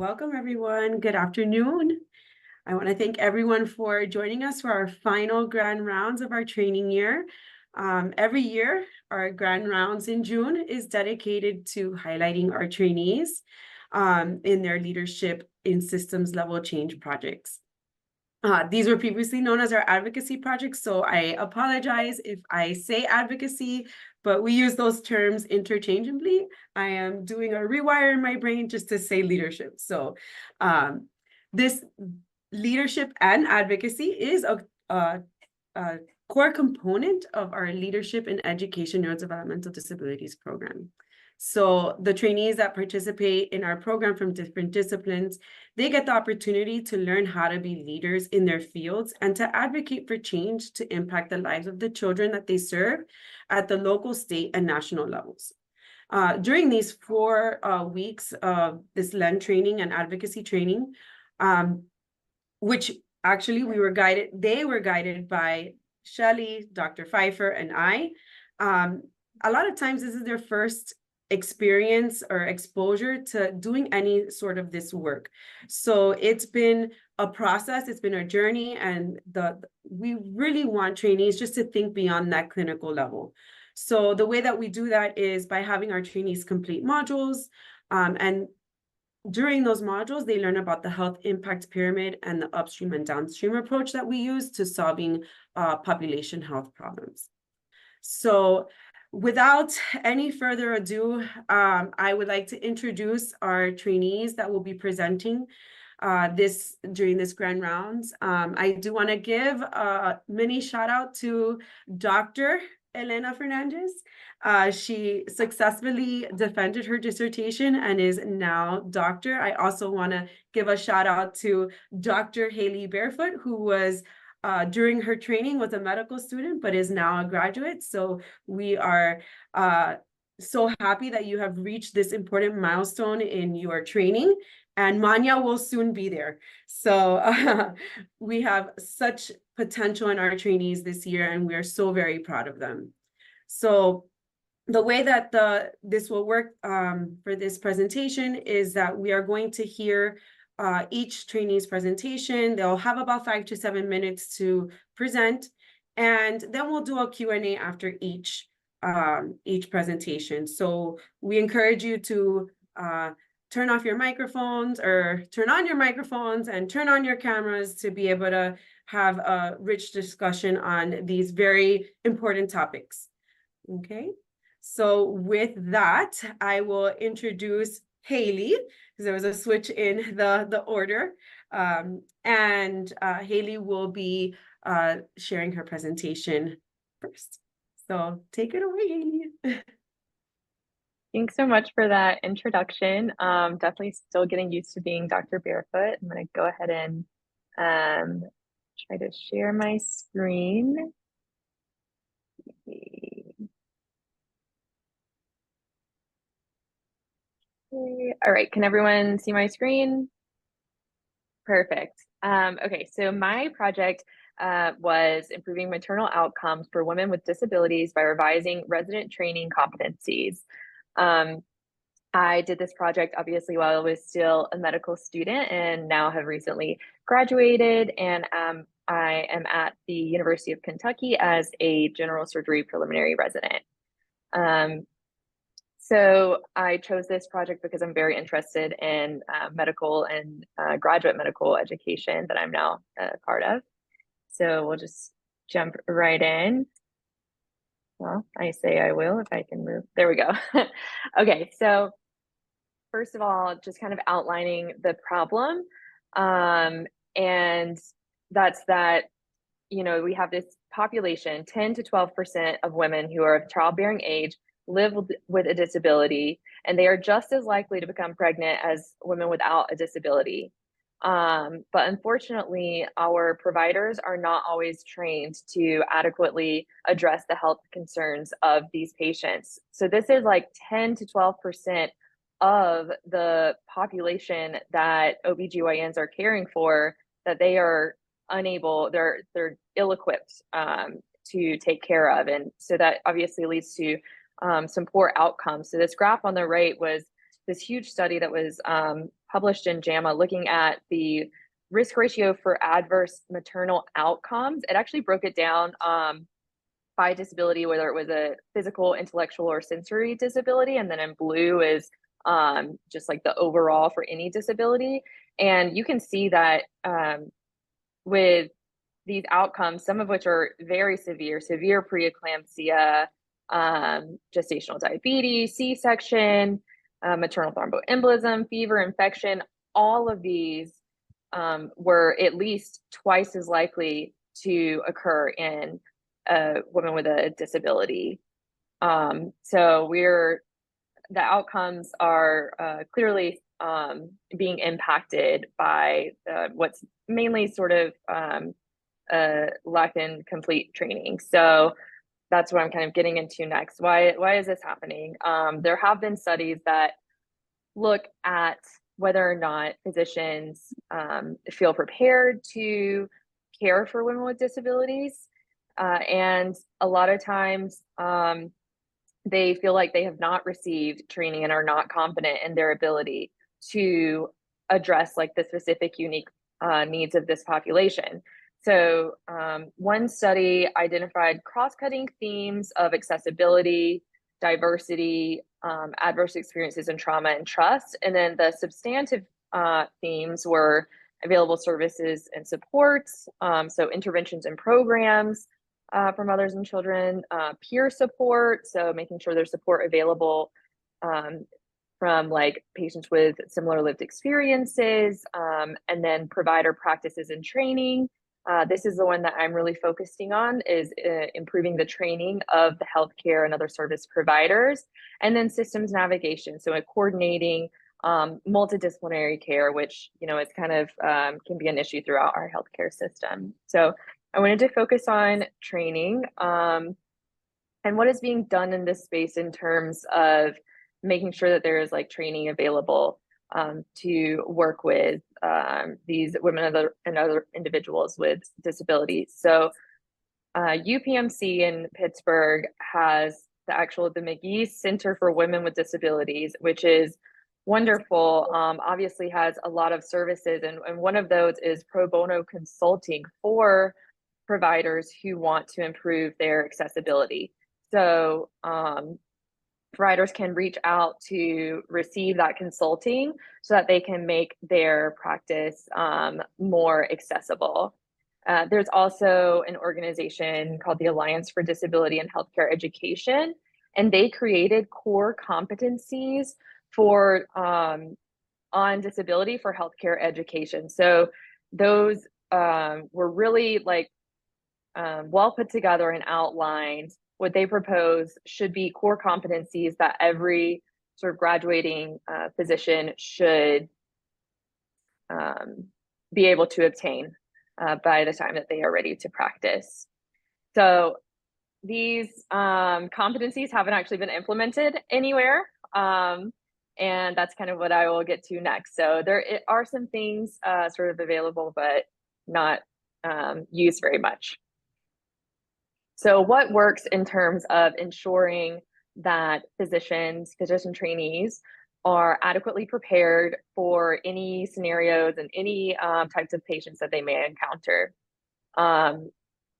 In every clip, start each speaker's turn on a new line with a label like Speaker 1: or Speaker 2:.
Speaker 1: Welcome, everyone. Good afternoon. I want to thank everyone for joining us for our final grand rounds of our training year. Every year, our grand rounds in June is dedicated to highlighting our trainees in their leadership in systems level change projects. These were previously known as our advocacy projects, so I apologize if I say advocacy, but we use those terms interchangeably. I am doing a rewire in my brain just to say leadership. So this leadership and advocacy is a core component of our leadership in education neurodevelopmental disabilities program. So the trainees that participate in our program from different disciplines, they get the opportunity to learn how to be leaders in their fields and to advocate for change to impact the lives of the children that they serve at the local, state, and national levels. During these 4 weeks of this LEND training and advocacy training, which actually they were guided by Shelley, Dr. Pfeiffer, and I. A lot of times this is their first experience or exposure to doing any sort of this work. So it's been a process, it's been a journey, and we really want trainees just to think beyond that clinical level. So the way that we do that is by having our trainees complete modules, and during those modules, they learn about the health impact pyramid and the upstream and downstream approach that we use to solving population health problems. So without any further ado, I would like to introduce our trainees that will be presenting during this grand rounds. I do want to give a mini shout out to Dr. Elena Fernandez. She successfully defended her dissertation and is now doctor. I also want to give a shout out to Dr. Haley Barefoot, who was during her training was a medical student, but is now a graduate. So we are so happy that you have reached this important milestone in your training, and Manya will soon be there. So we have such potential in our trainees this year, and we are so very proud of them. So the way that this will work for this presentation is that we are going to hear each trainee's presentation. They'll have about 5 to 7 minutes to present, and then we'll do a Q&A after each presentation. So we encourage you to turn off your microphones or turn on your microphones and turn on your cameras to be able to have a rich discussion on these very important topics. Okay, so with that, I will introduce Haley, because there was a switch in the order. And Haley will be sharing her presentation first. So take it away, Haley.
Speaker 2: Thanks so much for that introduction. Definitely still getting used to being Dr. Barefoot. I'm going to go ahead and try to share my screen. Okay. All right, can everyone see my screen? Perfect. Okay, so my project was improving maternal outcomes for women with disabilities by revising resident training competencies. I did this project obviously while I was still a medical student and now have recently graduated, and I am at the University of Kentucky as a general surgery preliminary resident. So I chose this project because I'm very interested in medical and graduate medical education that I'm now a part of. So we'll just jump right in. Well, I say I will if I can move. There we go. Okay, so first of all, just kind of outlining the problem. And that's that, you know, we have this population, 10 to 12% of women who are of childbearing age live with a disability, and they are just as likely to become pregnant as women without a disability. But unfortunately, our providers are not always trained to adequately address the health concerns of these patients. So this is like 10 to 12% of the population that OBGYNs are caring for, that they are unable, they're ill-equipped to take care of. And so that obviously leads to some poor outcomes. So this graph on the right was this huge study that was published in JAMA looking at the risk ratio for adverse maternal outcomes. It actually broke it down by disability, whether it was a physical, intellectual, or sensory disability. And then in blue is just like the overall for any disability. And you can see that with these outcomes, some of which are very severe preeclampsia, gestational diabetes, C-section, maternal thromboembolism, fever, infection, all of these were at least twice as likely to occur in a woman with a disability. So the outcomes are clearly being impacted by what's mainly sort of lack in complete training. So that's what I'm kind of getting into next. Why is this happening? There have been studies that look at whether or not physicians feel prepared to care for women with disabilities. And a lot of times they feel like they have not received training and are not confident in their ability to address like the specific unique needs of this population. So one study identified cross-cutting themes of accessibility, diversity, adverse experiences and trauma and trust. And then the substantive themes were available services and supports, so interventions and programs for mothers and children, peer support, so making sure there's support available from like patients with similar lived experiences, and then provider practices and training. This is the one that I'm really focusing on, is improving the training of the healthcare and other service providers, and then systems navigation, so coordinating multidisciplinary care, which is kind of can be an issue throughout our healthcare system. So I wanted to focus on training and what is being done in this space in terms of making sure that there is like training available to work with these women and other individuals with disabilities. So UPMC in Pittsburgh has the McGee Center for Women with Disabilities, which is wonderful. Obviously has a lot of services, and one of those is pro bono consulting for providers who want to improve their accessibility. So providers can reach out to receive that consulting so that they can make their practice more accessible. There's also an organization called the Alliance for Disability and Healthcare Education, and they created core competencies for on disability for healthcare education. So those were really like well put together and outlined. What they propose should be core competencies that every sort of graduating physician should be able to obtain by the time that they are ready to practice. So these competencies haven't actually been implemented anywhere, and that's kind of what I will get to next. So there are some things sort of available, but not used very much. So what works in terms of ensuring that physician trainees are adequately prepared for any scenarios and any types of patients that they may encounter?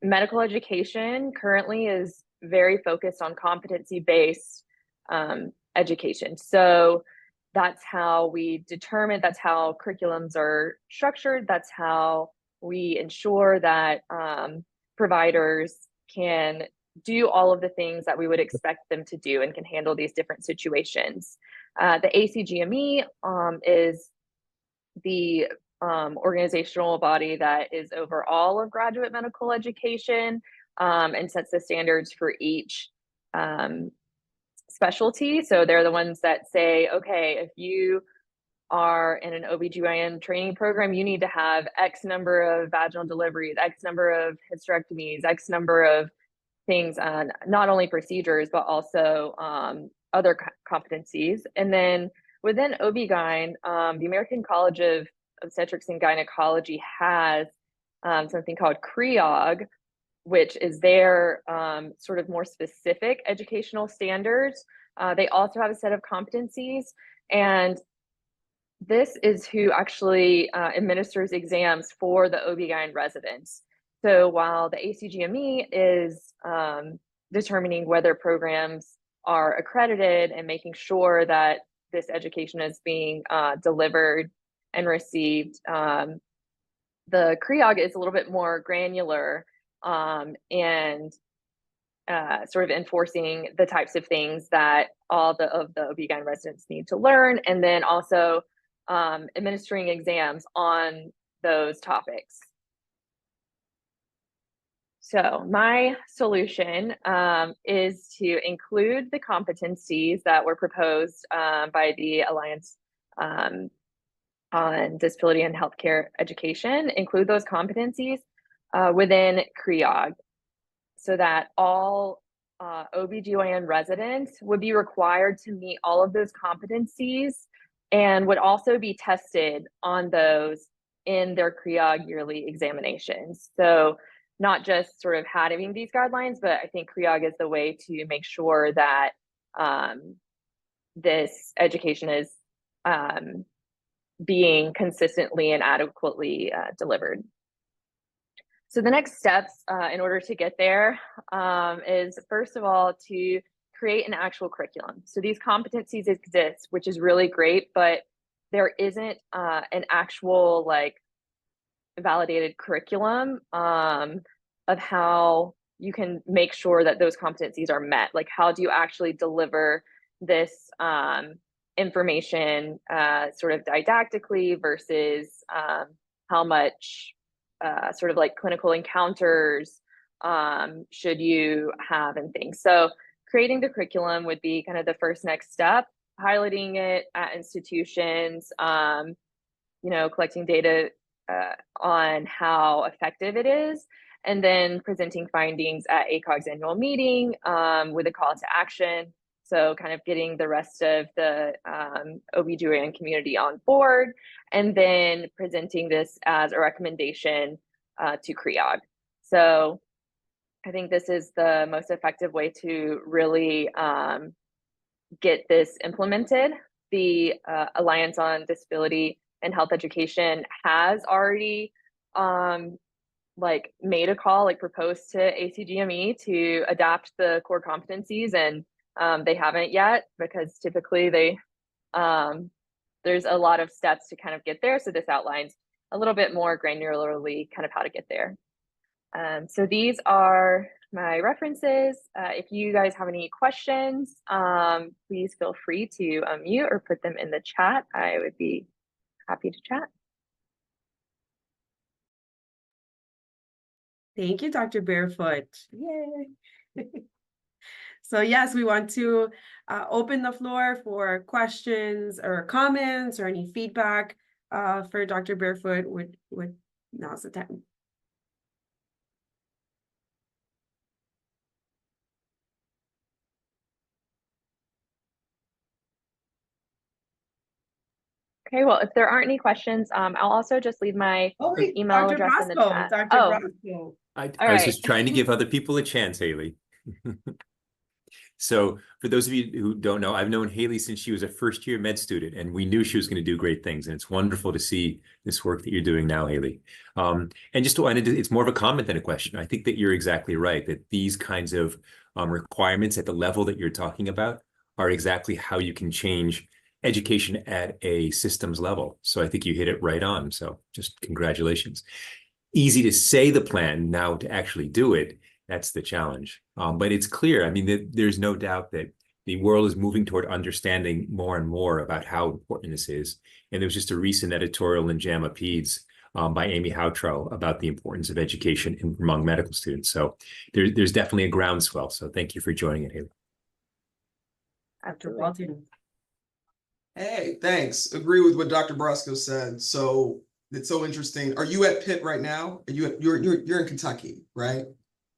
Speaker 2: Medical education currently is very focused on competency-based education. So that's how we determine, that's how curriculums are structured, that's how we ensure that providers can do all of the things that we would expect them to do and can handle these different situations. The ACGME is the organizational body that is over all of graduate medical education and sets the standards for each specialty. So they're the ones that say, okay, if you are in an OBGYN training program, you need to have X number of vaginal deliveries, X number of hysterectomies, X number of things, not only procedures, but also other competencies. And then within OB-GYN, the American College of Obstetrics and Gynecology has something called CREOG, which is their sort of more specific educational standards. They also have a set of competencies, and this is who actually administers exams for the OB/GYN residents. So while the ACGME is determining whether programs are accredited and making sure that this education is being delivered and received, the CREOG is a little bit more granular and sort of enforcing the types of things that all of the OB/GYN residents need to learn, and then also administering exams on those topics. So my solution is to include the competencies that were proposed by the Alliance on Disability and Healthcare Education, include those competencies within CREOG, so that all OB/GYN residents would be required to meet all of those competencies and would also be tested on those in their CREOG yearly examinations. So not just sort of having these guidelines, but I think CREOG is the way to make sure that this education is being consistently and adequately delivered. So the next steps in order to get there is, first of all, to create an actual curriculum. So these competencies exist, which is really great, but there isn't an actual like validated curriculum of how you can make sure that those competencies are met. Like, how do you actually deliver this information sort of didactically versus how much sort of like clinical encounters should you have and things. So creating the curriculum would be kind of the first next step, highlighting it at institutions, you know, collecting data on how effective it is, and then presenting findings at ACOG's annual meeting with a call to action. So kind of getting the rest of the OB/GYN community on board, and then presenting this as a recommendation to CREOG. So I think this is the most effective way to really get this implemented. The Alliance on Disability and Health Education has already like made a call, like proposed to ACGME to adapt the core competencies, and they haven't yet, because typically they there's a lot of steps to kind of get there. So this outlines a little bit more granularly kind of how to get there. So these are my references. If you guys have any questions, please feel free to unmute or put them in the chat. I would be happy to chat.
Speaker 1: Thank you, Dr. Barefoot. Yay. So yes, we want to open the floor for questions or comments or any feedback for Dr. Barefoot. Now's the time.
Speaker 2: Okay, well, if there aren't any questions, I'll also just leave my email address in the chat.
Speaker 3: I was just trying to give other people a chance, Haley. So for those of you who don't know, I've known Haley since she was a first-year med student, and we knew she was going to do great things. And it's wonderful to see this work that you're doing now, Haley. And just it's more of a comment than a question. I think that you're exactly right, that these kinds of requirements at the level that you're talking about are exactly how you can change education at a systems level. So I think you hit it right on. So just congratulations. Easy to say the plan, now to actually do it, that's the challenge. But it's clear, I mean, there's no doubt that the world is moving toward understanding more and more about how important this is. And there was just a recent editorial in JAMA Peds by Amy Houtrow about the importance of education among medical students. So there's definitely a groundswell. So thank you for joining it, Haley.
Speaker 1: Absolutely.
Speaker 4: Hey, thanks. Agree with what Dr. Brasco said. So it's so interesting. Are you at Pitt right now? You're in Kentucky, right?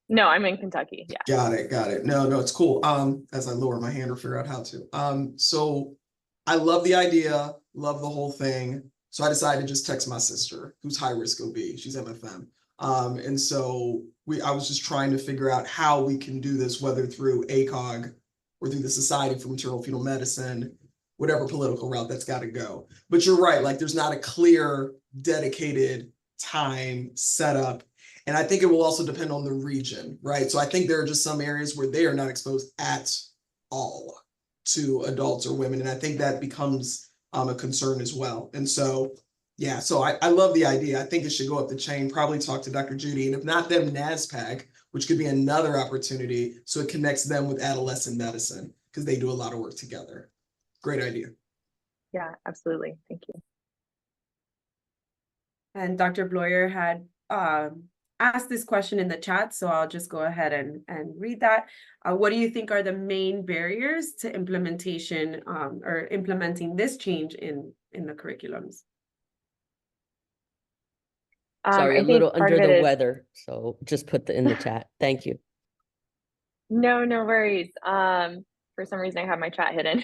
Speaker 2: No, I'm in Kentucky. Yeah.
Speaker 4: Got it. No, it's cool. As I lower my hand or figure out how to. So I love the idea, love the whole thing. So I decided to just text my sister, who's high risk OB. She's MFM. And so I was just trying to figure out how we can do this, whether through ACOG or through the Society for Maternal Fetal Medicine, whatever political route that's got to go. But you're right, like there's not a clear, dedicated time set up. And I think it will also depend on the region, right? So I think there are just some areas where they are not exposed at all to adults or women. And I think that becomes a concern as well. And so, yeah, so I love the idea. I think it should go up the chain, probably talk to Dr. Judy, and if not them, NASPAC, which could be another opportunity. So it connects them with adolescent medicine because they do a lot of work together. Great idea.
Speaker 2: Yeah, absolutely. Thank you.
Speaker 1: And Dr. Bloyer had asked this question in the chat, so I'll just go ahead and read that. What do you think are the main barriers to implementation or implementing this change in the curriculums?
Speaker 5: Sorry,
Speaker 2: I
Speaker 5: a little
Speaker 2: think part
Speaker 5: under
Speaker 2: of it
Speaker 5: the
Speaker 2: is,
Speaker 5: weather, so just put in the chat. Thank you.
Speaker 2: no worries. For some reason I have my chat hidden,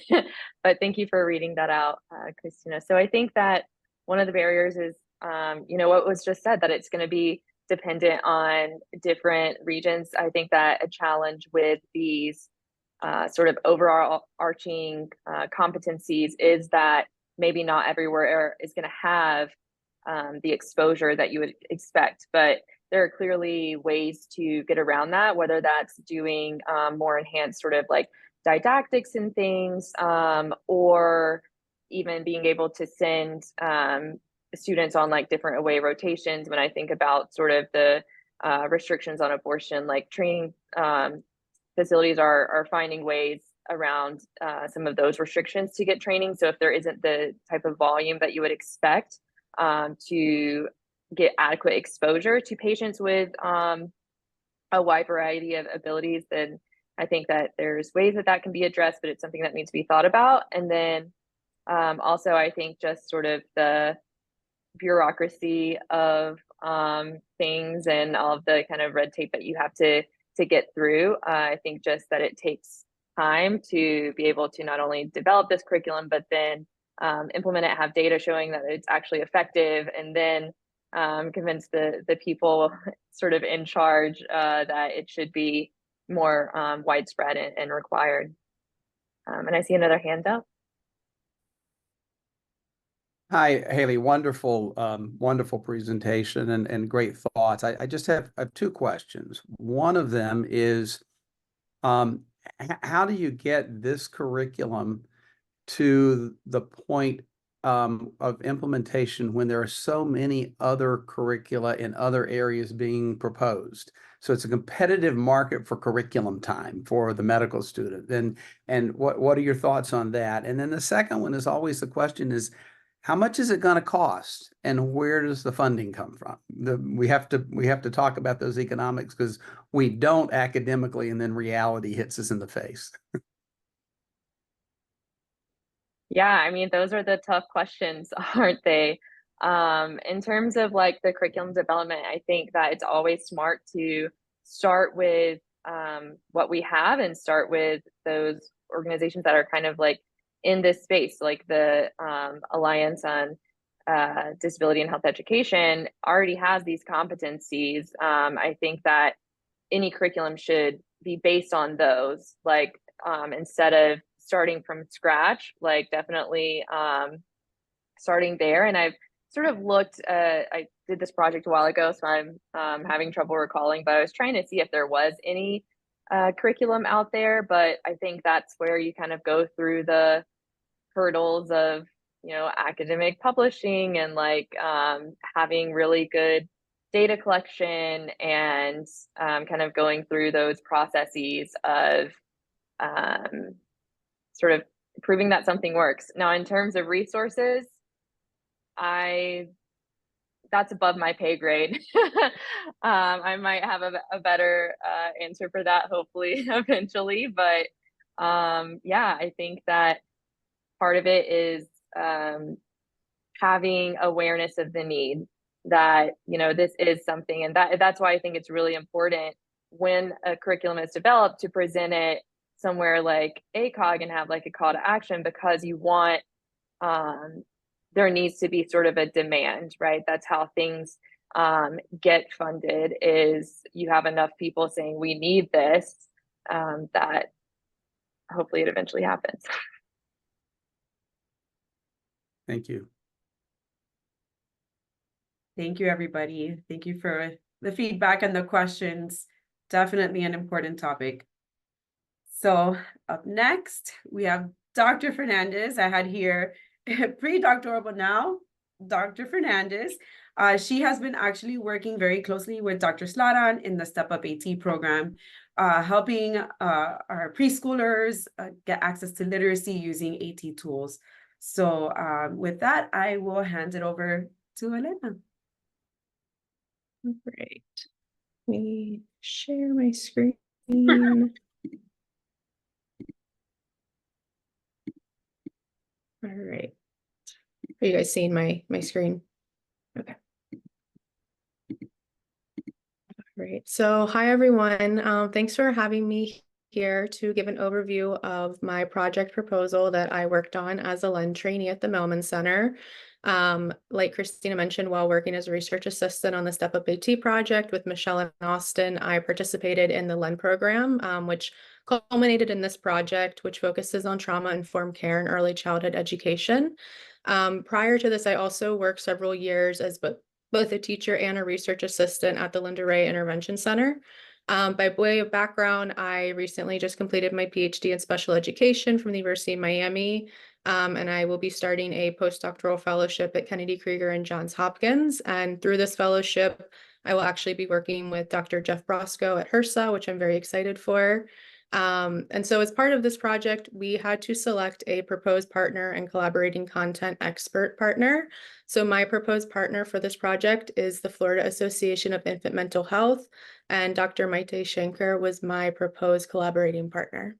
Speaker 2: but thank you for reading that out, Christina. So I think that one of the barriers is, what was just said, that it's going to be dependent on different regions. I think that a challenge with these sort of overall arching competencies is that maybe not everywhere is going to have the exposure that you would expect, but there are clearly ways to get around that, whether that's doing more enhanced sort of like didactics and things, or even being able to send students on like different away rotations. When I think about sort of the restrictions on abortion, like training facilities are finding ways around some of those restrictions to get training. So if there isn't the type of volume that you would expect to get adequate exposure to patients with a wide variety of abilities, then I think that there's ways that can be addressed, but it's something that needs to be thought about. And then also, I think just sort of the bureaucracy of things and all of the kind of red tape that you have to get through. I think just that it takes time to be able to not only develop this curriculum, but then implement it, have data showing that it's actually effective, and then convince the people sort of in charge that it should be more widespread and required. And I see another hand up.
Speaker 6: Hi, Haley. Wonderful, wonderful presentation and great thoughts. I just have two questions. One of them is, how do you get this curriculum to the point of implementation when there are so many other curricula in other areas being proposed? So it's a competitive market for curriculum time for the medical student. And what are your thoughts on that? And then the second one is always the question is, how much is it going to cost, and where does the funding come from? We have to talk about those economics, because we don't academically, and then reality hits us in the face.
Speaker 2: Yeah, I mean, those are the tough questions, aren't they? In terms of like the curriculum development, I think that it's always smart to start with what we have and start with those organizations that are kind of like in this space, like the Alliance on Disability and Health Education already has these competencies. I think that any curriculum should be based on those, like instead of starting from scratch, like definitely starting there. And I've sort of looked, I did this project a while ago, so I'm having trouble recalling, but I was trying to see if there was any curriculum out there, but I think that's where you kind of go through the hurdles of, academic publishing and like having really good data collection and kind of going through those processes of sort of proving that something works. Now, in terms of resources, that's above my pay grade. I might have a better answer for that, hopefully, eventually. But yeah, I think that part of it is having awareness of the need, that, this is something, and that's why I think it's really important when a curriculum is developed to present it somewhere like ACOG and have like a call to action, because you want, there needs to be sort of a demand, right? That's how things get funded, is you have enough people saying we need this, that hopefully it eventually happens.
Speaker 6: Thank you.
Speaker 1: Thank you, everybody. Thank you for the feedback and the questions. Definitely an important topic. So up next, we have Dr. Fernandez. I had here pre-doctoral, but now Dr. Fernandez. She has been actually working very closely with Dr. Sladan in the Step Up AT program, helping our preschoolers get access to literacy using AT tools. So with that, I will hand it over to Elena.
Speaker 7: Great. Let me share my screen. All right. Are you guys seeing my screen? Okay. Great. So hi, everyone. Thanks for having me here to give an overview of my project proposal that I worked on as a LEN trainee at the Millman Center. Like Christina mentioned, while working as a research assistant on the Step Up AT project with Michelle and Austin, I participated in the LEN program, which culminated in this project, which focuses on trauma-informed care and early childhood education. Prior to this, I also worked several years as both a teacher and a research assistant at the Linda Ray Intervention Center. By way of background, I recently just completed my Ph.D. in special education from the University of Miami, and I will be starting a postdoctoral fellowship at Kennedy Krieger and Johns Hopkins. And through this fellowship, I will actually be working with Dr. Jeff Brosco at HRSA, which I'm very excited for. And so as part of this project, we had to select a proposed partner and collaborating content expert partner. So my proposed partner for this project is the Florida Association of Infant Mental Health, and Dr. Maite Shanker was my proposed collaborating partner.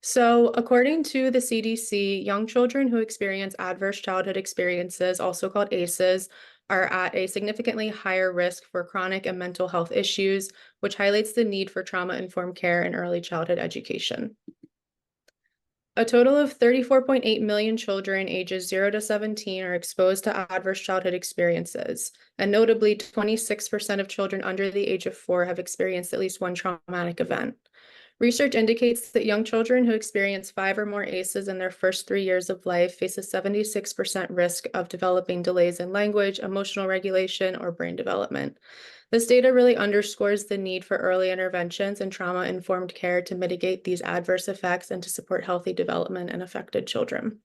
Speaker 7: So according to the CDC, young children who experience adverse childhood experiences, also called ACEs, are at a significantly higher risk for chronic and mental health issues, which highlights the need for trauma-informed care and early childhood education. A total of 34.8 million children ages 0 to 17 are exposed to adverse childhood experiences, and notably 26% of children under the age of 4 have experienced at least one traumatic event. Research indicates that young children who experience 5 or more ACEs in their first 3 years of life face a 76% risk of developing delays in language, emotional regulation, or brain development. This data really underscores the need for early interventions and trauma-informed care to mitigate these adverse effects and to support healthy development in affected children.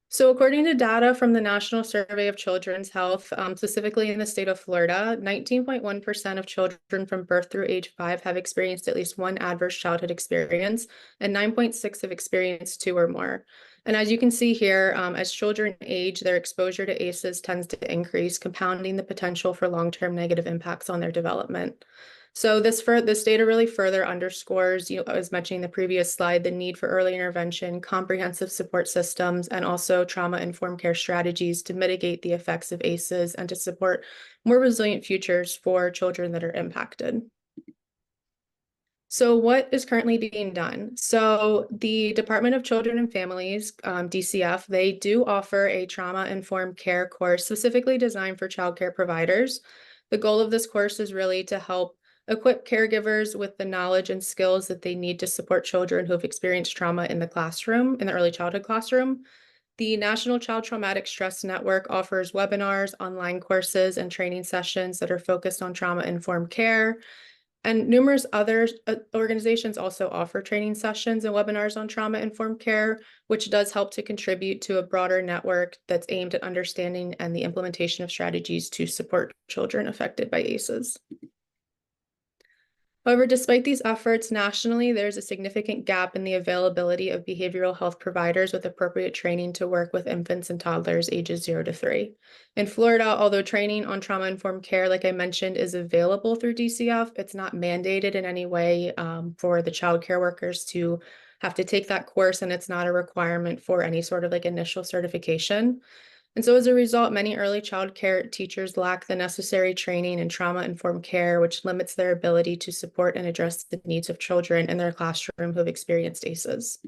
Speaker 7: So according to data from the National Survey of Children's Health, specifically in the state of Florida, 19.1% of children from birth through age 5 have experienced at least one adverse childhood experience, and 9.6% have experienced 2 or more. And as you can see here, as children age, their exposure to ACEs tends to increase, compounding the potential for long-term negative impacts on their development. So this data really further underscores, I was mentioning in the previous slide, the need for early intervention, comprehensive support systems, and also trauma-informed care strategies to mitigate the effects of ACEs and to support more resilient futures for children that are impacted. So what is currently being done? So the Department of Children and Families, DCF, they do offer a trauma-informed care course specifically designed for childcare providers. The goal of this course is really to help equip caregivers with the knowledge and skills that they need to support children who have experienced trauma in the classroom, in the early childhood classroom. The National Child Traumatic Stress Network offers webinars, online courses, and training sessions that are focused on trauma-informed care. And numerous other organizations also offer training sessions and webinars on trauma-informed care, which does help to contribute to a broader network that's aimed at understanding and the implementation of strategies to support children affected by ACEs. However, despite these efforts nationally, there's a significant gap in the availability of behavioral health providers with appropriate training to work with infants and toddlers ages 0 to 3. In Florida, although training on trauma-informed care, like I mentioned, is available through DCF, it's not mandated in any way for the child care workers to have to take that course, and it's not a requirement for any sort of like initial certification. And so as a result, many early child care teachers lack the necessary training in trauma-informed care, which limits their ability to support and address the needs of children in their classroom who have experienced ACEs.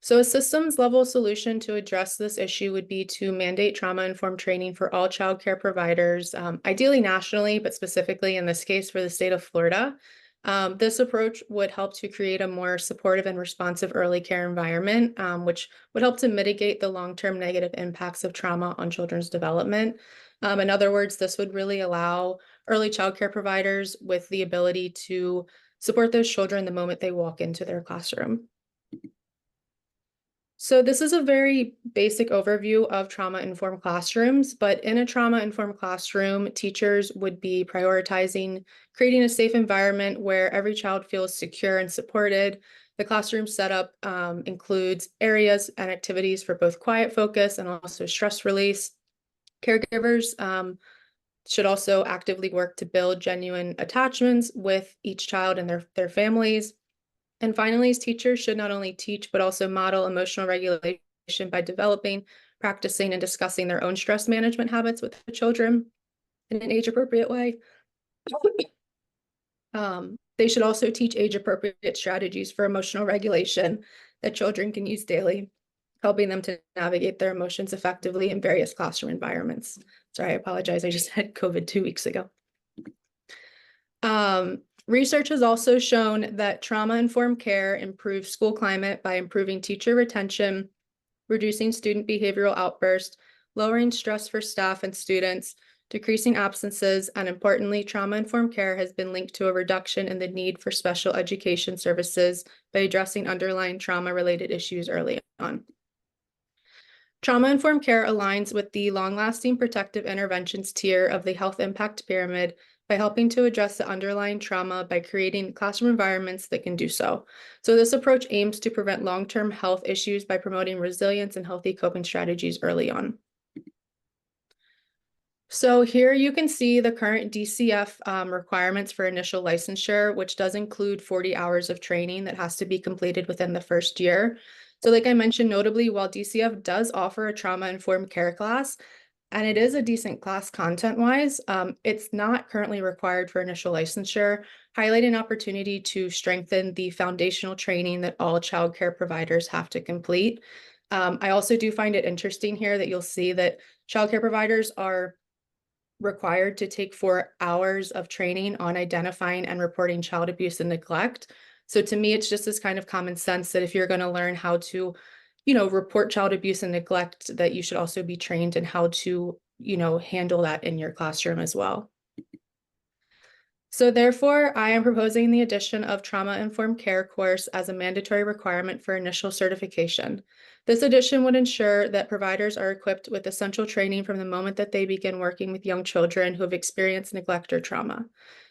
Speaker 7: So a systems level solution to address this issue would be to mandate trauma-informed training for all child care providers, ideally nationally, but specifically in this case for the state of Florida. This approach would help to create a more supportive and responsive early care environment, which would help to mitigate the long-term negative impacts of trauma on children's development. In other words, this would really allow early childcare providers with the ability to support those children the moment they walk into their classroom. So this is a very basic overview of trauma-informed classrooms, but in a trauma-informed classroom, teachers would be prioritizing creating a safe environment where every child feels secure and supported. The classroom setup includes areas and activities for both quiet focus and also stress release. Caregivers should also actively work to build genuine attachments with each child and their families. And finally, teachers should not only teach, but also model emotional regulation by developing, practicing, and discussing their own stress management habits with the children in an age-appropriate way. They should also teach age-appropriate strategies for emotional regulation that children can use daily, helping them to navigate their emotions effectively in various classroom environments. Sorry, I apologize. I just had COVID 2 weeks ago. Research has also shown that trauma-informed care improves school climate by improving teacher retention, reducing student behavioral outbursts, lowering stress for staff and students, decreasing absences, and importantly, trauma-informed care has been linked to a reduction in the need for special education services by addressing underlying trauma-related issues early on. Trauma-informed care aligns with the long-lasting protective interventions tier of the health impact pyramid by helping to address the underlying trauma by creating classroom environments that can do so. So this approach aims to prevent long-term health issues by promoting resilience and healthy coping strategies early on. So here you can see the current DCF requirements for initial licensure, which does include 40 hours of training that has to be completed within the first year. So like I mentioned, notably, while DCF does offer a trauma-informed care class, and it is a decent class content-wise, it's not currently required for initial licensure, highlighting an opportunity to strengthen the foundational training that all childcare providers have to complete. I also do find it interesting here that you'll see that childcare providers are required to take 4 hours of training on identifying and reporting child abuse and neglect. So to me, it's just this kind of common sense that if you're going to learn how to report child abuse and neglect, that you should also be trained in how to, handle that in your classroom as well. So therefore, I am proposing the addition of trauma-informed care course as a mandatory requirement for initial certification. This addition would ensure that providers are equipped with essential training from the moment that they begin working with young children who have experienced neglect or trauma.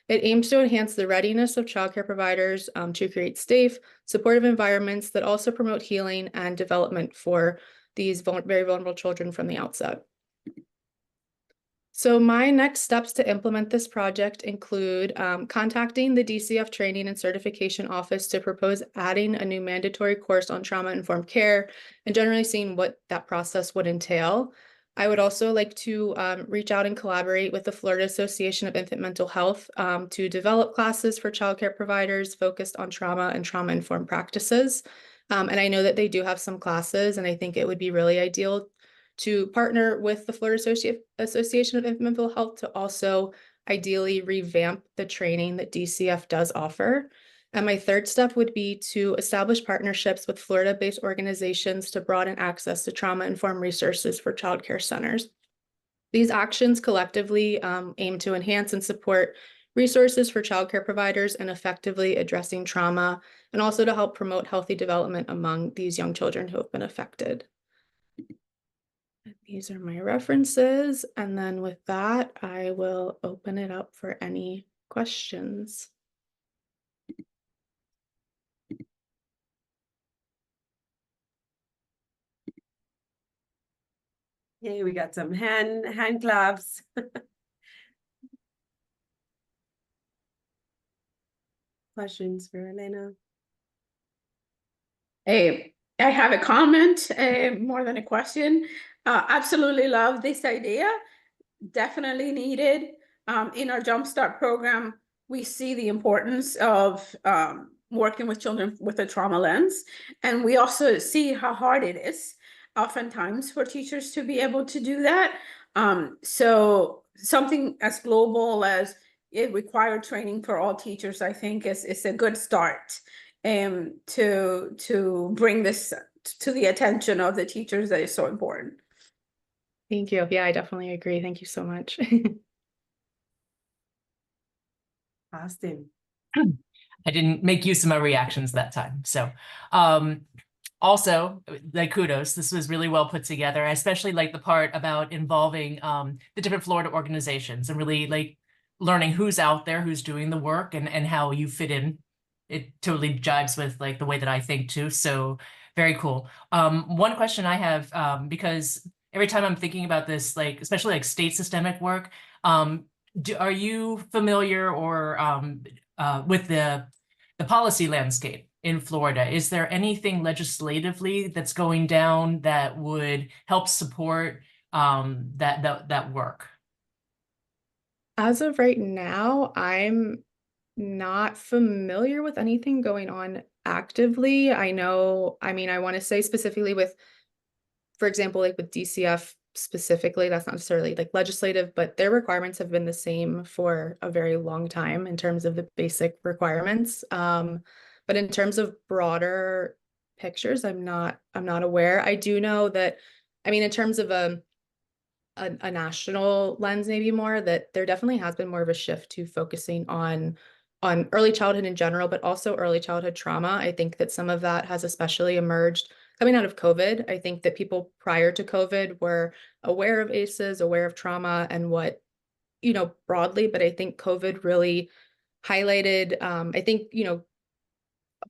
Speaker 7: It aims to enhance the readiness of childcare providers to create safe, supportive environments that also promote healing and development for these very vulnerable children from the outset. So my next steps to implement this project include contacting the DCF Training and Certification Office to propose adding a new mandatory course on trauma-informed care and generally seeing what that process would entail. I would also like to reach out and collaborate with the Florida Association of Infant Mental Health to develop classes for childcare providers focused on trauma and trauma-informed practices. And I know that they do have some classes, and I think it would be really ideal to partner with the Florida Association of Infant Mental Health to also ideally revamp the training that DCF does offer. And my third step would be to establish partnerships with Florida-based organizations to broaden access to trauma-informed resources for childcare centers. These actions collectively aim to enhance and support resources for childcare providers and effectively addressing trauma, and also to help promote healthy development among these young children who have been affected. These are my references, and then with that, I will open it up for any questions.
Speaker 1: Yay, we got some hand claps. Questions for Elena?
Speaker 8: I have a comment more than a question. Absolutely love this idea. Definitely needed. In our Jumpstart program, we see the importance of working with children with a trauma lens. And we also see how hard it is oftentimes for teachers to be able to do that. So something as global as it required training for all teachers, I think is a good start to bring this to the attention of the teachers that is so important.
Speaker 7: Thank you. Yeah, I definitely agree. Thank you so much.
Speaker 1: Austin.
Speaker 9: I didn't make use of my reactions that time. So also, like, kudos, this was really well put together. I especially like the part about involving the different Florida organizations and really like learning who's out there, who's doing the work, and how you fit in. It totally jives with like the way that I think too. So very cool. One question I have, because every time I'm thinking about this, like especially like state systemic work, are you familiar or with the policy landscape in Florida? Is there anything legislatively that's going down that would help support that work?
Speaker 7: As of right now, I'm not familiar with anything going on actively. I know, I mean, I want to say specifically with, for example, like with DCF specifically, that's not necessarily like legislative, but their requirements have been the same for a very long time in terms of the basic requirements. But in terms of broader pictures, I'm not aware. I do know that, I mean, in terms of a national lens, maybe more, that there definitely has been more of a shift to focusing on early childhood in general, but also early childhood trauma. I think that some of that has especially emerged coming out of COVID. I think that people prior to COVID were aware of ACEs, aware of trauma and what, you know, broadly, but I think COVID really highlighted, I think, you know,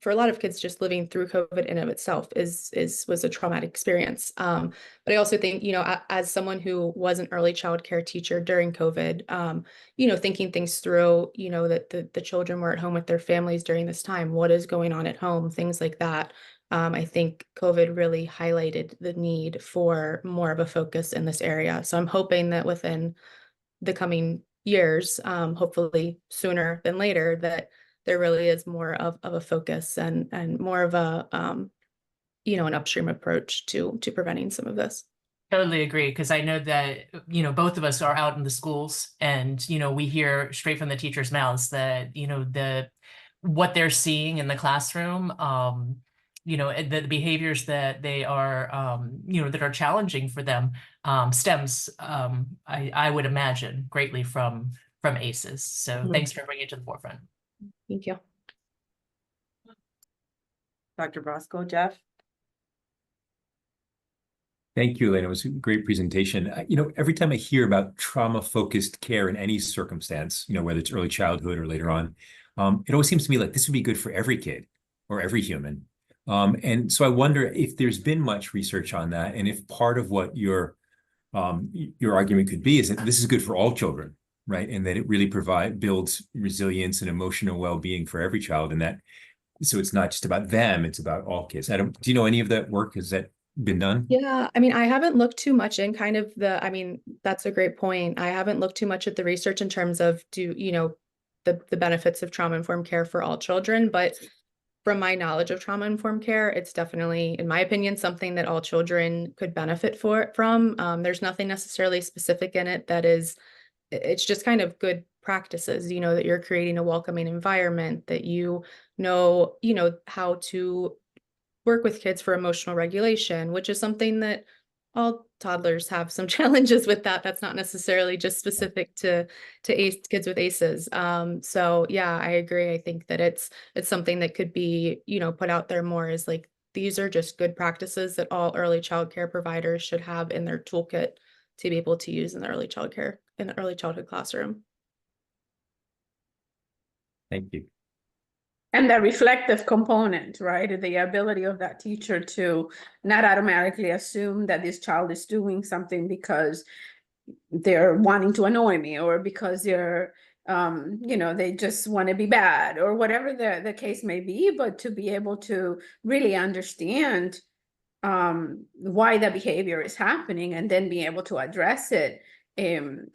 Speaker 7: for a lot of kids, just living through COVID in of itself was a traumatic experience. But I also think, you know, as someone who was an early child care teacher during COVID, you know, thinking things through, you know, that the children were at home with their families during this time, what is going on at home, things like that. I think COVID really highlighted the need for more of a focus in this area. So I'm hoping that within the coming years, hopefully sooner than later, that there really is more of a focus and more of a you know, an upstream approach to preventing some of this.
Speaker 9: Totally agree, because I know that, you know, both of us are out in the schools and, you know, we hear straight from the teachers' mouths that, you know, what they're seeing in the classroom, you know, the behaviors that they are, you know, that are challenging for them, stems, I would imagine, greatly from ACEs. So thanks for bringing it to the forefront.
Speaker 7: Thank you.
Speaker 1: Dr. Brosco, Jeff?
Speaker 3: Thank you, Elena. It was a great presentation. You know, every time I hear about trauma-focused care in any circumstance, you know, whether it's early childhood or later on, it always seems to me like this would be good for every kid or every human. And so I wonder if there's been much research on that, and if part of what your argument could be is that this is good for all children, right? And that it really builds resilience and emotional well-being for every child, and that so it's not just about them, it's about all kids. Do you know any of that work? Has that been done?
Speaker 7: Yeah, I mean, I haven't looked too much in kind of I mean, that's a great point. I haven't looked too much at the research in terms of you know, the benefits of trauma-informed care for all children, but from my knowledge of trauma-informed care, it's definitely, in my opinion, something that all children could benefit from. There's nothing necessarily specific in it that is, it's just kind of good practices, you know, that you're creating a welcoming environment, that you know, how to work with kids for emotional regulation, which is something that all toddlers have some challenges with. That's not necessarily just specific to kids with ACEs. So yeah, I agree. I think that it's something that could be, you know, put out there more as like, these are just good practices that all early child care providers should have in their toolkit to be able to use in the early childhood classroom.
Speaker 3: Thank you.
Speaker 8: And the reflective component, right? The ability of that teacher to not automatically assume that this child is doing something because they're wanting to annoy me, or because they're, you know, they just want to be bad, or whatever the case may be, but to be able to really understand why the behavior is happening and then be able to address it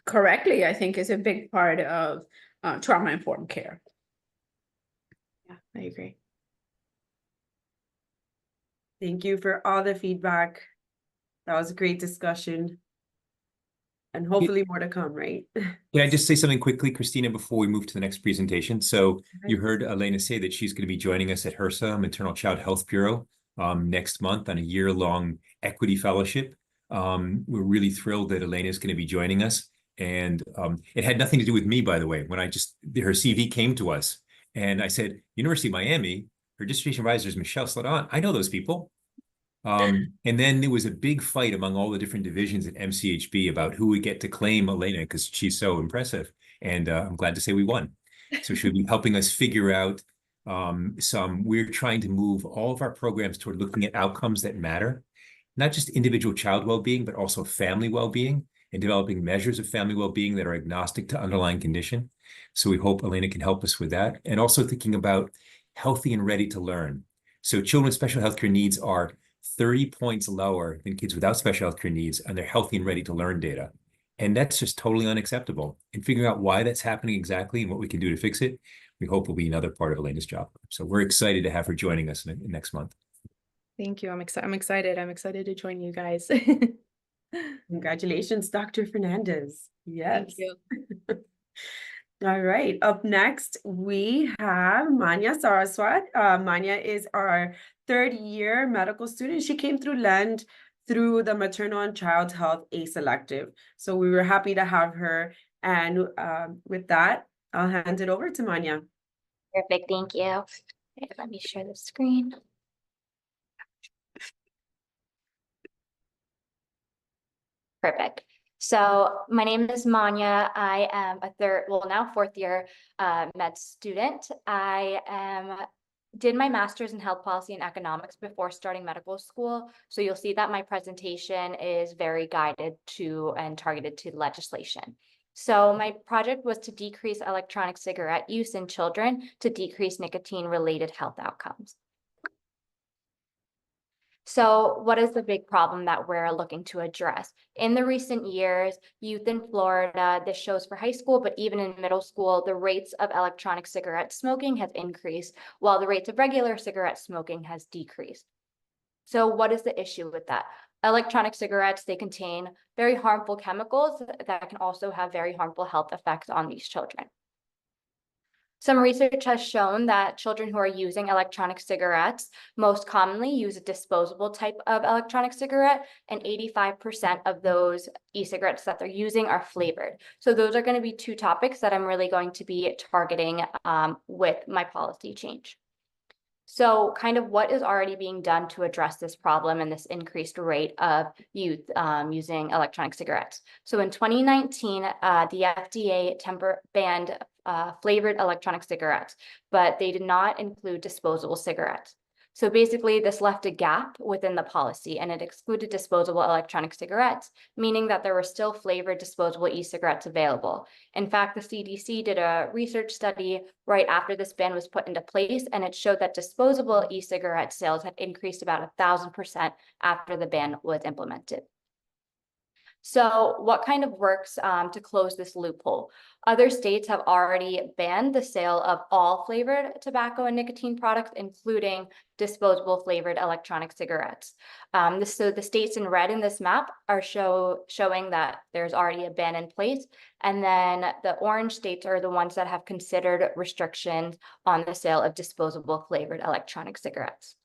Speaker 8: correctly, I think is a big part of trauma-informed care.
Speaker 7: Yeah, I agree.
Speaker 1: Thank you for all the feedback. That was a great discussion. and hopefully more to come, right?
Speaker 3: Can I just say something quickly, Christina, before we move to the next presentation? So you heard Elena say that she's going to be joining us at HRSA, Maternal Child Health Bureau, next month on a year-long equity fellowship. We're really thrilled that Elena is going to be joining us. And it had nothing to do with me, by the way. When her CV came to us, and I said, University of Miami, her dissertation advisor is Michelle Sladon. I know those people. And then there was a big fight among all the different divisions at MCHB about who would get to claim Elena because she's so impressive. And I'm glad to say we won. So she'll be helping us figure out we're trying to move all of our programs toward looking at outcomes that matter, not just individual child well-being, but also family well-being, and developing measures of family well-being that are agnostic to underlying condition. So we hope Elena can help us with that. And also thinking about healthy and ready to learn. So children with special healthcare needs are 30 points lower than kids without special healthcare needs on their healthy and ready to learn data. And that's just totally unacceptable. And figuring out why that's happening exactly and what we can do to fix it, we hope will be another part of Elena's job. So we're excited to have her joining us next month.
Speaker 7: Thank you. I'm excited. I'm excited to join you guys.
Speaker 1: Congratulations, Dr. Fernandez. Yes.
Speaker 7: Thank you.
Speaker 1: All right. Up next, we have Manya Saaraswat. Manya is our third-year medical student. She came through LEND through the Maternal and Child Health ACE elective. So we were happy to have her. And with that, I'll hand it over to Manya.
Speaker 10: Perfect, thank you. Okay, let me share the screen. Perfect. So my name is Manya. I am now fourth year med student. Did my master's in health policy and economics before starting medical school. So you'll see that my presentation is very guided to and targeted to legislation. So my project was to decrease electronic cigarette use in children to decrease nicotine-related health outcomes. So what is the big problem that we're looking to address? In the recent years, youth in Florida, this shows for high school, but even in middle school, the rates of electronic cigarette smoking has increased, while the rates of regular cigarette smoking has decreased. So what is the issue with that? Electronic cigarettes, they contain very harmful chemicals that can also have very harmful health effects on these children. Some research has shown that children who are using electronic cigarettes most commonly use a disposable type of electronic cigarette, and 85% of those e-cigarettes that they're using are flavored. So those are going to be two topics that I'm really going to be targeting with my policy change. So kind of what is already being done to address this problem and this increased rate of youth using electronic cigarettes. So in 2019, the FDA banned flavored electronic cigarettes, but they did not include disposable cigarettes. So basically this left a gap within the policy, and it excluded disposable electronic cigarettes, meaning that there were still flavored disposable e-cigarettes available. In fact, the CDC did a research study right after this ban was put into place, and it showed that disposable e-cigarette sales had increased about 1,000% after the ban was implemented. So what kind of works to close this loophole? Other states have already banned the sale of all flavored tobacco and nicotine products, including disposable flavored electronic cigarettes. So the states in red in this map are showing that there's already a ban in place. And then the orange states are the ones that have considered restrictions on the sale of disposable flavored electronic cigarettes.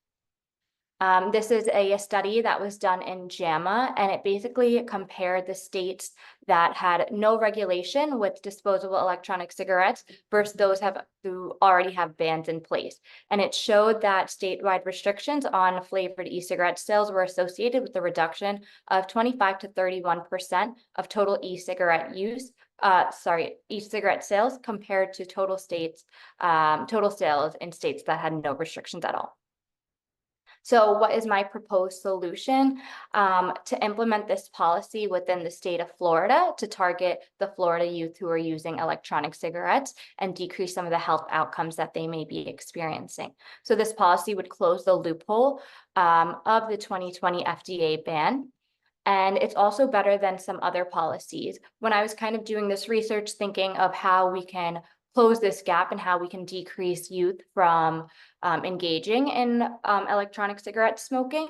Speaker 10: This is a study that was done in JAMA, and it basically compared the states that had no regulation with disposable electronic cigarettes versus those who already have bans in place. And it showed that statewide restrictions on flavored e-cigarette sales were associated with the reduction of 25 to 31% of total e-cigarette use. E-cigarette sales compared to total sales in states that had no restrictions at all. So what is my proposed solution to implement this policy within the state of Florida to target the Florida youth who are using electronic cigarettes and decrease some of the health outcomes that they may be experiencing? So this policy would close the loophole of the 2020 FDA ban. And it's also better than some other policies. When I was kind of doing this research, thinking of how we can close this gap and how we can decrease youth from engaging in electronic cigarette smoking,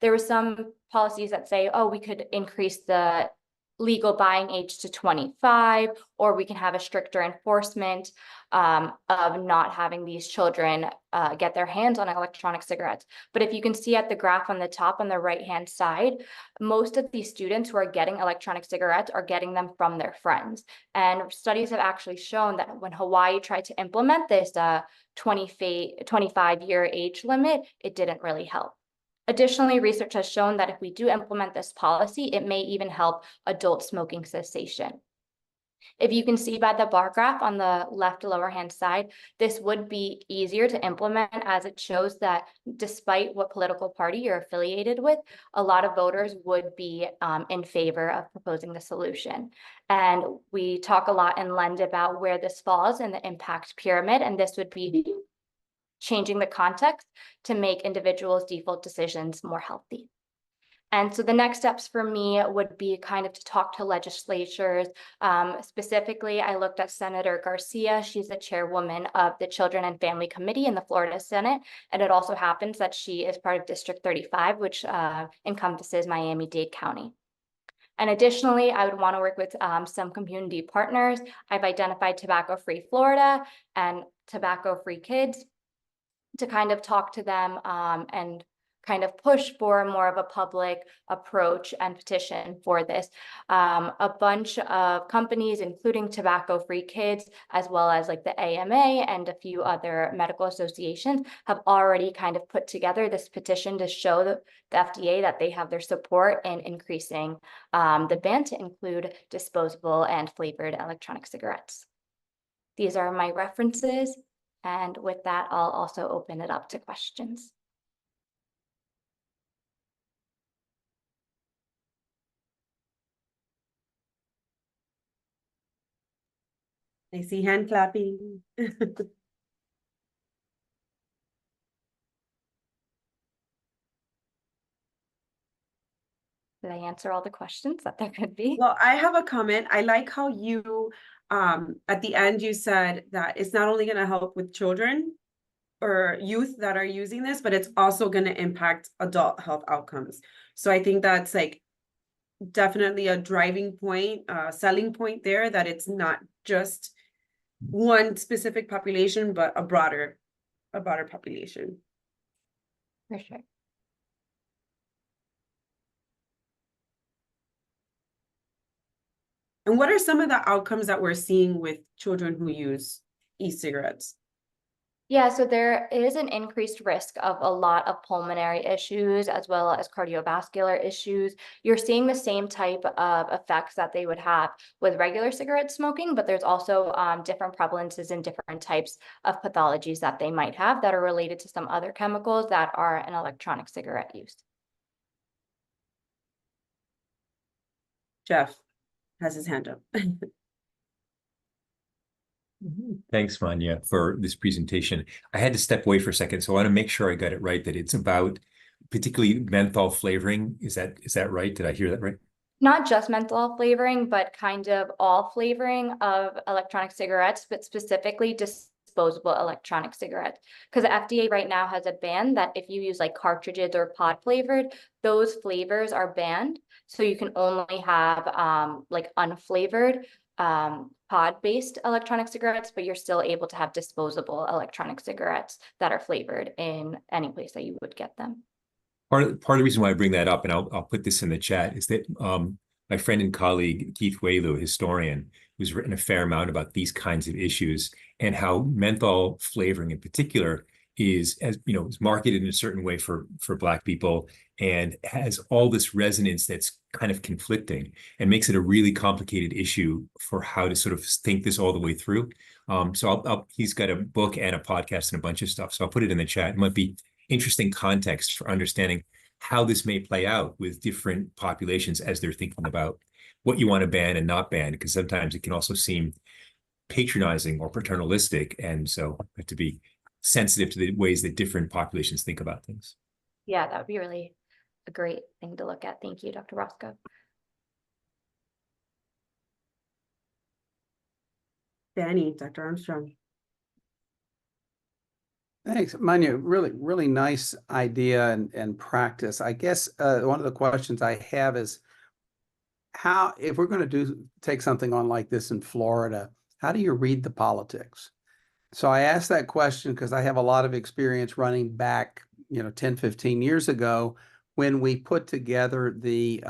Speaker 10: there were some policies that say, oh, we could increase the legal buying age to 25, or we can have a stricter enforcement of not having these children get their hands on electronic cigarettes. But if you can see at the graph on the top on the right-hand side, most of these students who are getting electronic cigarettes are getting them from their friends. And studies have actually shown that when Hawaii tried to implement this 25-year age limit, it didn't really help. Additionally, research has shown that if we do implement this policy, it may even help adult smoking cessation. If you can see by the bar graph on the left lower hand side, this would be easier to implement, as it shows that despite what political party you're affiliated with, a lot of voters would be in favor of proposing the solution. And we talk a lot in Lend about where this falls in the impact pyramid, and this would be changing the context to make individuals' default decisions more healthy. And so the next steps for me would be kind of to talk to legislatures. Specifically, I looked at Senator Garcia. She's the chairwoman of the Children and Family Committee in the Florida Senate. And it also happens that she is part of District 35, which encompasses Miami-Dade County. And additionally, I would want to work with some community partners. I've identified Tobacco Free Florida and Tobacco Free Kids to kind of talk to them and kind of push for more of a public approach and petition for this. A bunch of companies, including Tobacco Free Kids, as well as like the AMA and a few other medical associations, have already kind of put together this petition to show the FDA that they have their support in increasing the ban to include disposable and flavored electronic cigarettes. These are my references. And with that, I'll also open it up to questions.
Speaker 1: I see hand clapping.
Speaker 10: Did I answer all the questions that there could be?
Speaker 1: Well, I have a comment. I like how you, at the end, you said that it's not only going to help with children or youth that are using this, but it's also going to impact adult health outcomes. So I think that's like definitely a driving point, selling point there, that it's not just one specific population, but a broader population.
Speaker 10: For sure.
Speaker 1: And what are some of the outcomes that we're seeing with children who use e-cigarettes?
Speaker 10: Yeah, so there is an increased risk of a lot of pulmonary issues as well as cardiovascular issues. You're seeing the same type of effects that they would have with regular cigarette smoking, but there's also different prevalences and different types of pathologies that they might have that are related to some other chemicals that are in electronic cigarette use.
Speaker 1: Jeff has his hand up.
Speaker 3: Thanks, Manya, for this presentation. I had to step away for a second, so I want to make sure I got it right, that it's about particularly menthol flavoring. Is that right? Did I hear that right?
Speaker 10: Not just menthol flavoring, but kind of all flavoring of electronic cigarettes, but specifically disposable electronic cigarettes. Because the FDA right now has a ban that if you use like cartridges or pod flavored, those flavors are banned. So you can only have like unflavored pod-based electronic cigarettes, but you're still able to have disposable electronic cigarettes that are flavored in any place that you would get them.
Speaker 3: Part of the reason why I bring that up, and I'll put this in the chat, is that my friend and colleague Keith Whaley, a historian, who's written a fair amount about these kinds of issues and how menthol flavoring in particular is, as you know, is marketed in a certain way for Black people and has all this resonance that's kind of conflicting and makes it a really complicated issue for how to sort of think this all the way through. So he's got a book and a podcast and a bunch of stuff. So I'll put it in the chat. It might be interesting context for understanding how this may play out with different populations as they're thinking about what you want to ban and not ban, because sometimes it can also seem patronizing or paternalistic. And so I have to be sensitive to the ways that different populations think about things.
Speaker 10: Yeah, that would be really a great thing to look at. Thank you, Dr. Roscoe.
Speaker 1: Danny, Dr. Armstrong.
Speaker 6: Thanks, Manya. Really, really nice idea and practice. I guess one of the questions I have is, how, if we're going to take something on like this in Florida, how do you read the politics? So I asked that question because I have a lot of experience running back, 10, 15 years ago when we put together the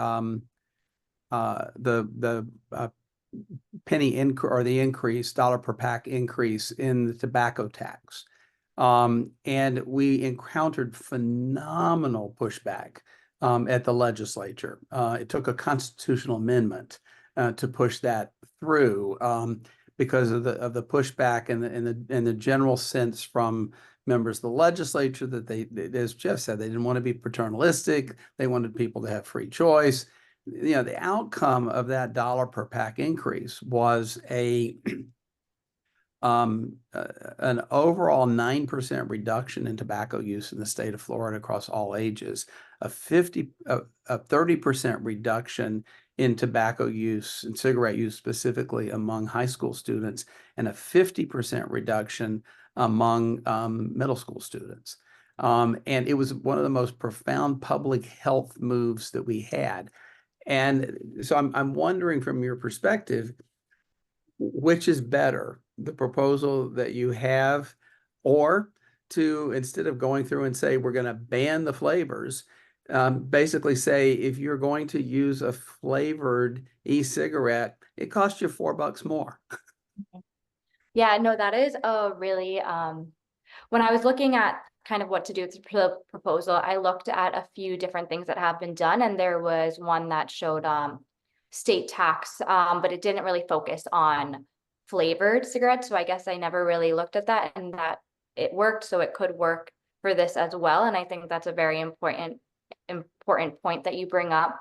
Speaker 6: penny increase or the increase, dollar per pack increase in the tobacco tax. And we encountered phenomenal pushback at the legislature. It took a constitutional amendment to push that through because of the pushback and the general sense from members of the legislature that they, as Jeff said, they didn't want to be paternalistic. They wanted people to have free choice. The outcome of that dollar per pack increase was an overall 9% reduction in tobacco use in the state of Florida across all ages, a 30% reduction in tobacco use and cigarette use specifically among high school students, and a 50% reduction among middle school students. And it was one of the most profound public health moves that we had. And so I'm wondering from your perspective, which is better, the proposal that you have, or to, instead of going through and say, we're going to ban the flavors, basically say, if you're going to use a flavored e-cigarette, it costs you $4 more.
Speaker 10: Yeah, no, that is a really, when I was looking at kind of what to do with the proposal, I looked at a few different things that have been done, and there was one that showed state tax, but it didn't really focus on flavored cigarettes. So I guess I never really looked at that, and that it worked. So it could work for this as well. And I think that's a very important point that you bring up.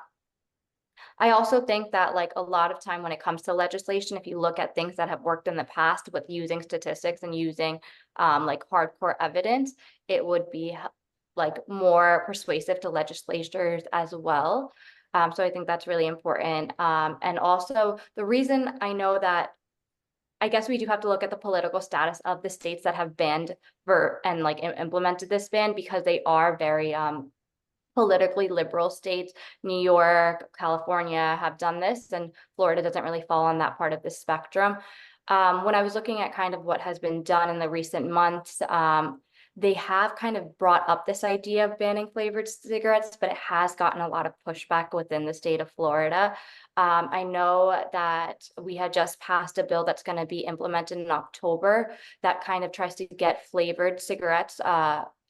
Speaker 10: I also think that like a lot of time when it comes to legislation, if you look at things that have worked in the past with using statistics and using like hardcore evidence, it would be like more persuasive to legislators as well. So I think that's really important. And also the reason I know that, I guess we do have to look at the political status of the states that have banned and like implemented this ban, because they are very politically liberal states. New York, California have done this, and Florida doesn't really fall on that part of the spectrum. When I was looking at kind of what has been done in the recent months, they have kind of brought up this idea of banning flavored cigarettes, but it has gotten a lot of pushback within the state of Florida. I know that we had just passed a bill that's going to be implemented in October that kind of tries to get flavored cigarettes,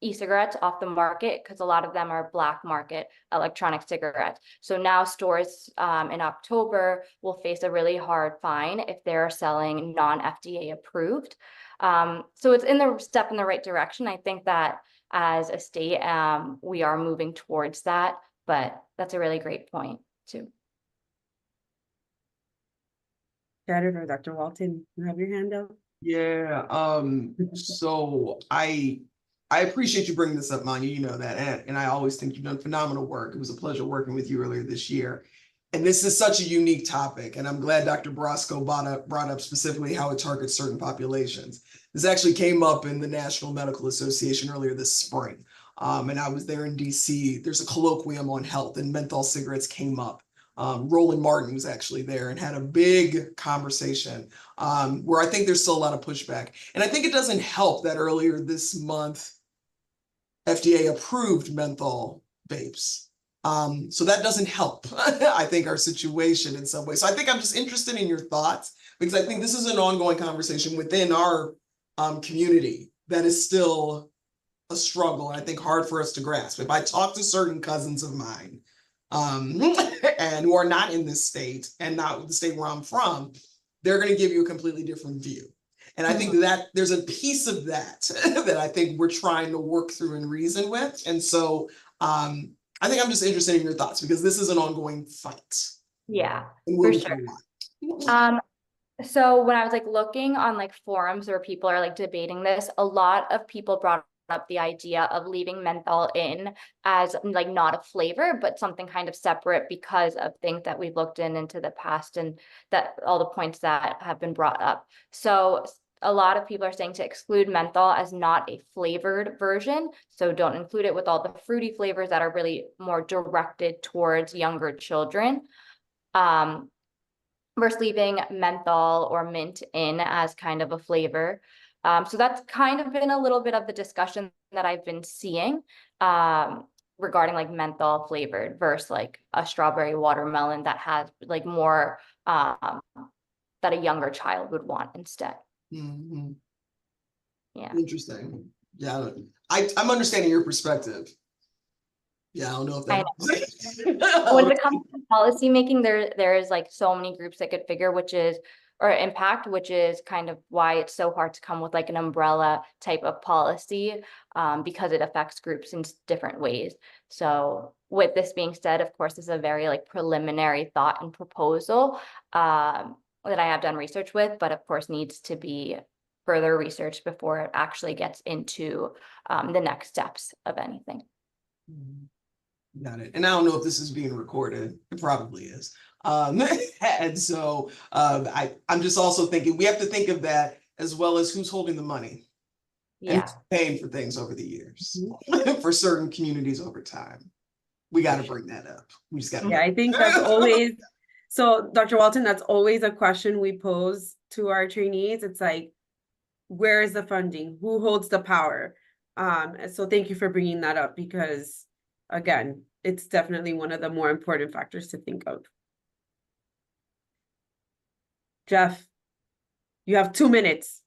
Speaker 10: e-cigarettes off the market, because a lot of them are black market electronic cigarettes. So now stores in October will face a really hard fine if they're selling non-FDA approved. So it's a step in the right direction. I think that as a state, we are moving towards that, but that's a really great point too.
Speaker 1: Jared or Dr. Walton, you have your hand up?
Speaker 4: Yeah, so I appreciate you bringing this up, Manya, you know that, and I always think you've done phenomenal work. It was a pleasure working with you earlier this year. And this is such a unique topic, and I'm glad Dr. Brasco brought up specifically how it targets certain populations. This actually came up in the National Medical Association earlier this spring, and I was there in DC. There's a colloquium on health, and menthol cigarettes came up. Roland Martin was actually there and had a big conversation where I think there's still a lot of pushback. And I think it doesn't help that earlier this month, FDA approved menthol vapes. So that doesn't help, I think, our situation in some way. So I think I'm just interested in your thoughts, because I think this is an ongoing conversation within our community that is still a struggle, and I think hard for us to grasp. If I talk to certain cousins of mine and who are not in this state and not the state where I'm from, they're going to give you a completely different view. And I think that there's a piece of that that I think we're trying to work through and reason with. And so I think I'm just interested in your thoughts, because this is an ongoing fight.
Speaker 10: Yeah, for sure. So when I was like looking on like forums where people are like debating this, a lot of people brought up the idea of leaving menthol in as like not a flavor, but something kind of separate, because of things that we've looked into the past and that all the points that have been brought up. So a lot of people are saying to exclude menthol as not a flavored version. So don't include it with all the fruity flavors that are really more directed towards younger children. versus leaving menthol or mint in as kind of a flavor. So that's kind of been a little bit of the discussion that I've been seeing regarding like menthol flavored versus like a strawberry watermelon that has like more that a younger child would want instead.
Speaker 4: Mhm.
Speaker 10: Yeah.
Speaker 4: Interesting. Yeah, I'm understanding your perspective. Yeah, I don't know if that.
Speaker 10: When it comes to policy making, there is like so many groups that could figure or impact, which is kind of why it's so hard to come with like an umbrella type of policy, because it affects groups in different ways. So with this being said, of course, this is a very like preliminary thought and proposal that I have done research with, but of course needs to be further research before it actually gets into the next steps of anything.
Speaker 4: Got it. And I don't know if this is being recorded. It probably is. And so I'm just also thinking we have to think of that as well as who's holding the money.
Speaker 10: Yeah.
Speaker 4: And paying for things over the years for certain communities over time. We got to bring that up. We just got to.
Speaker 1: Yeah, I think that's always, so Dr. Walton, that's always a question we pose to our trainees. It's like, where is the funding? Who holds the power? And so thank you for bringing that up because, again, it's definitely one of the more important factors to think of. Jeff, you have 2 minutes.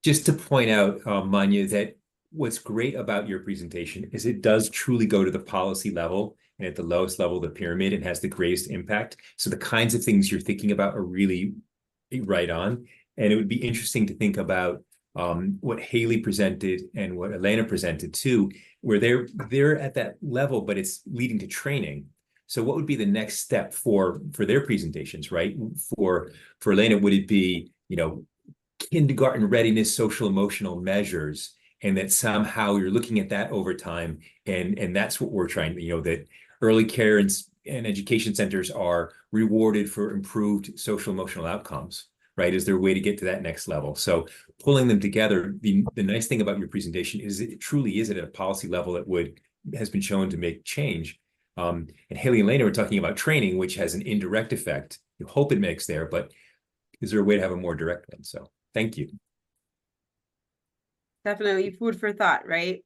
Speaker 3: Just to point out, Manya, that what's great about your presentation is it does truly go to the policy level and at the lowest level of the pyramid, it has the greatest impact. So the kinds of things you're thinking about are really right on. And it would be interesting to think about what Haley presented and what Elena presented too, where they're at that level, but it's leading to training. So what would be the next step for their presentations, right? For Elena, would it be, kindergarten readiness, social emotional measures, and that somehow you're looking at that over time, and that's what we're trying to, that early care and education centers are rewarded for improved social emotional outcomes, right? Is there a way to get to that next level? So pulling them together, the nice thing about your presentation is it truly is at a policy level that has been shown to make change. And Haley and Elena were talking about training, which has an indirect effect. You hope it makes there, but is there a way to have a more direct one? So thank you.
Speaker 1: Definitely food for thought, right?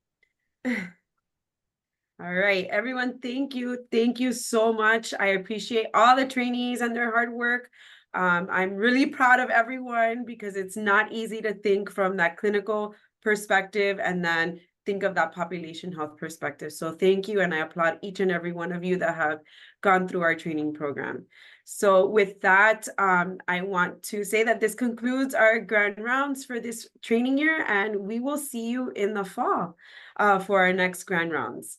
Speaker 1: All right, everyone, thank you. Thank you so much. I appreciate all the trainees and their hard work. I'm really proud of everyone because it's not easy to think from that clinical perspective and then think of that population health perspective. So thank you, and I applaud each and every one of you that have gone through our training program. So with that, I want to say that this concludes our grand rounds for this training year, and we will see you in the fall for our next grand rounds.